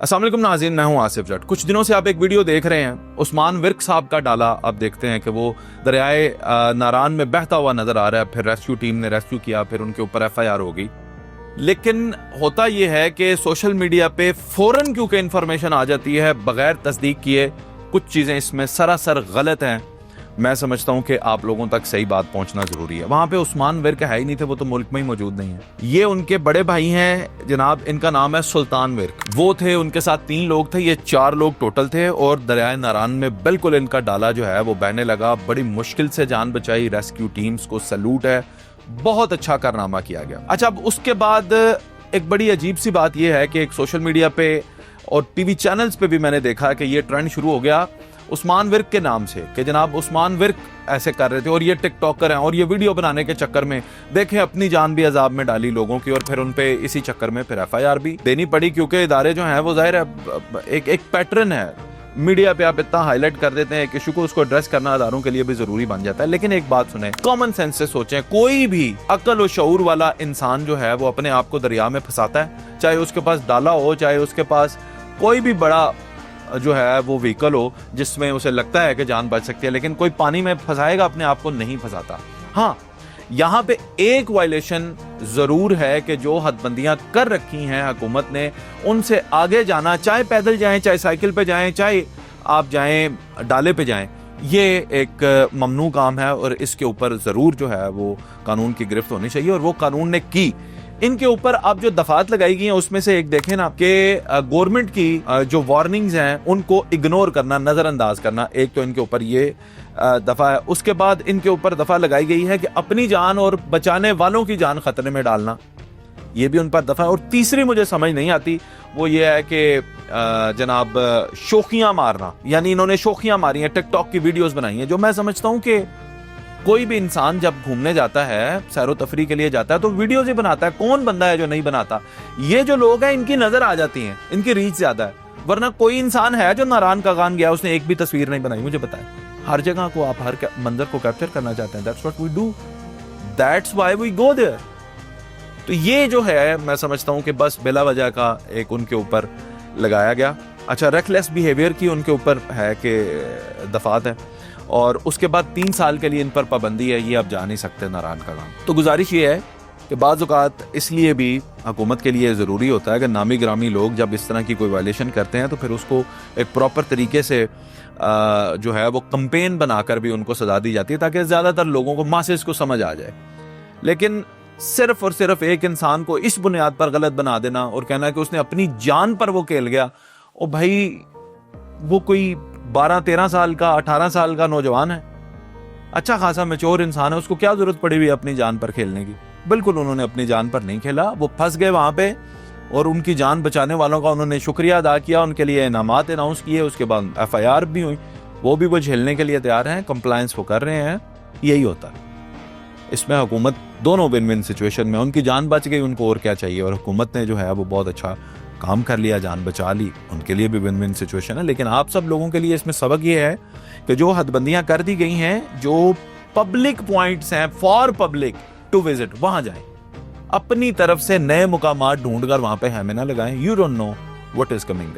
अस्सलाम वालेकुम नाज़रीन, मैं हूं आसिफ जट। कुछ दिनों से आप एक वीडियो देख रहे हैं, उस्मान विर्क साहब का डाला। आप देखते हैं कि वो दरियाए नारान में बहता हुआ नजर आ रहा है। फिर रेस्क्यू टीम ने रेस्क्यू किया, फिर उनके ऊपर FIR हो गई। लेकिन होता यह है कि सोशल मीडिया पे फौरन क्योंकि इंफॉर्मेशन आ जाती है बगैर तस्दीक किए, कुछ चीज़ें इसमें सरासर गलत हैं। मैं समझता हूं कि आप लोगों तक सही बात पहुंचना जरूरी है। वहां पे उस्मान विर्क है ही नहीं थे, वो तो मुल्क में ही मौजूद नहीं है। ये उनके बड़े भाई हैं जनाब, इनका नाम है सुल्तान विर्क। वो थे, उनके साथ 3 लोग थे, ये 4 लोग टोटल थे। और दरियाए नारान में बिल्कुल इनका डाला जो है वो बहने लगा। बड़ी मुश्किल से जान बचाई। रेस्क्यू टीम्स को सैल्यूट है, बहुत अच्छा कारनामा किया गया। अच्छा, अब उसके बाद एक बड़ी अजीब सी बात यह है कि एक सोशल मीडिया पे और टीवी चैनल्स पे भी मैंने देखा कि ये ट्रेंड शुरू हो गया उस्मान विर्क के नाम से, कि जनाब उस्मान विर्क ऐसे कर रहे थे और ये टिकटॉकर हैं, और ये वीडियो बनाने के चक्कर में देखें अपनी जान भी अजाब में डाली लोगों की। और फिर उन पे इसी चक्कर में फिर FIR भी देनी पड़ी, क्योंकि इदारे जो हैं वो जाहिर है एक पैटर्न है। मीडिया पे आप इतना हाईलाइट कर देते हैं कि इशू को उसको एड्रेस करना इदारों के लिए भी जरूरी बन जाता है। लेकिन एक बात सुने, कॉमन सेंस से सोचें, कोई भी अक्ल और शऊर वाला इंसान जो है वो अपने आप को दरिया में फंसाता है, चाहे उसके पास डाला हो, चाहे उसके पास कोई भी बड़ा जो है वो व्हीकल हो जिसमें उसे लगता है कि जान बच सकती है, लेकिन कोई पानी में फंसाएगा अपने आप को नहीं फंसाता। हाँ, यहाँ पे एक वायलेशन जरूर है कि जो हदबंदियां कर रखी हैं हुकूमत ने, उनसे आगे जाना, चाहे पैदल जाएं, चाहे साइकिल पे जाएं, चाहे आप जाएं डाले पे जाएं, ये एक ममनू काम है। और इसके ऊपर जरूर जो है वो कानून की गिरफ्त होनी चाहिए, और वो कानून ने की। इनके ऊपर आप जो दफात लगाई गई हैं उसमें से एक देखें ना कि गवर्नमेंट की जो वार्निंग्स हैं उनको इग्नोर करना, नजरअंदाज करना, एक तो इनके ऊपर ये दफा है। उसके बाद इनके ऊपर दफा लगाई गई है कि अपनी जान और बचाने वालों की जान खतरे में डालना, ये भी उन पर दफा है। और तीसरी मुझे समझ नहीं आती, वो ये है कि जनाब शोखियां मारना, यानी इन्होंने शोखियां मारी हैं, टिकटॉक की वीडियोस बनाई हैं। जो मैं समझता हूं कि कोई भी इंसान जब घूमने जाता है, सैरो तफरी के लिए जाता है, तो वीडियोस ही बनाता है। कौन बंदा है जो नहीं बनाता? ये जो लोग हैं इनकी नजर आ जाती हैं, इनकी रीच ज्यादा है। वरना कोई इंसान है जो नारान का गान गया उसने एक भी तस्वीर नहीं बनाई? मुझे बताएं। हर जगह को आप हर मंजर को कैप्चर करना चाहते हैं। That's what we do, that's why we go there. तो ये जो है मैं समझता हूं कि बस बिला वजह का एक उनके ऊपर लगाया गया। अच्छा, रेकलेस बिहेवियर की उनके ऊपर है कि दफात है, और उसके बाद 3 साल के लिए इन पर पाबंदी है। ये आप जा नहीं सकते नारान का काम। तो गुजारिश ये है कि बाज़ औक़ात इसलिए भी हुकूमत के लिए ज़रूरी होता है कि नामी ग्रामी लोग जब इस तरह की कोई वायलेशन करते हैं तो फिर उसको एक प्रॉपर तरीके से जो है वो कंपेन बनाकर भी उनको सजा दी जाती है, ताकि ज़्यादातर लोगों को, मासेस को समझ आ जाए। लेकिन सिर्फ और सिर्फ एक इंसान को इस बुनियाद पर गलत बना देना और कहना कि उसने अपनी जान पर वो खेल गया, और भाई वो कोई 12-13 साल का, 18 साल का नौजवान है, अच्छा खासा मैच्योर इंसान है, उसको क्या जरूरत पड़ी हुई अपनी जान पर खेलने की? बिल्कुल उन्होंने अपनी जान पर नहीं खेला, वो फंस गए वहां पे, और उनकी जान बचाने वालों का उन्होंने शुक्रिया अदा किया, उनके लिए इनामात अनाउंस किए, उसके बाद FIR भी हुई, वो भी वो झेलने के लिए तैयार हैं, कंप्लायंस वो कर रहे हैं। यही होता है इसमें। हुकूमत दोनों विन विन सिचुएशन में, उनकी जान बच गई, उनको और क्या चाहिए? और हुकूमत ने जो है वो बहुत अच्छा काम कर लिया, जान बचा ली, उनके लिए भी विन विन सिचुएशन है। लेकिन आप सब लोगों के लिए इसमें सबक ये है कि जो हदबंदियां कर दी गई हैं, जो पब्लिक पॉइंट्स हैं फॉर पब्लिक टू विजिट, वहां जाएं, अपनी तरफ से नए मुकामात ढूंढकर वहां पे हमें ना लगाएं। You don't know what is coming.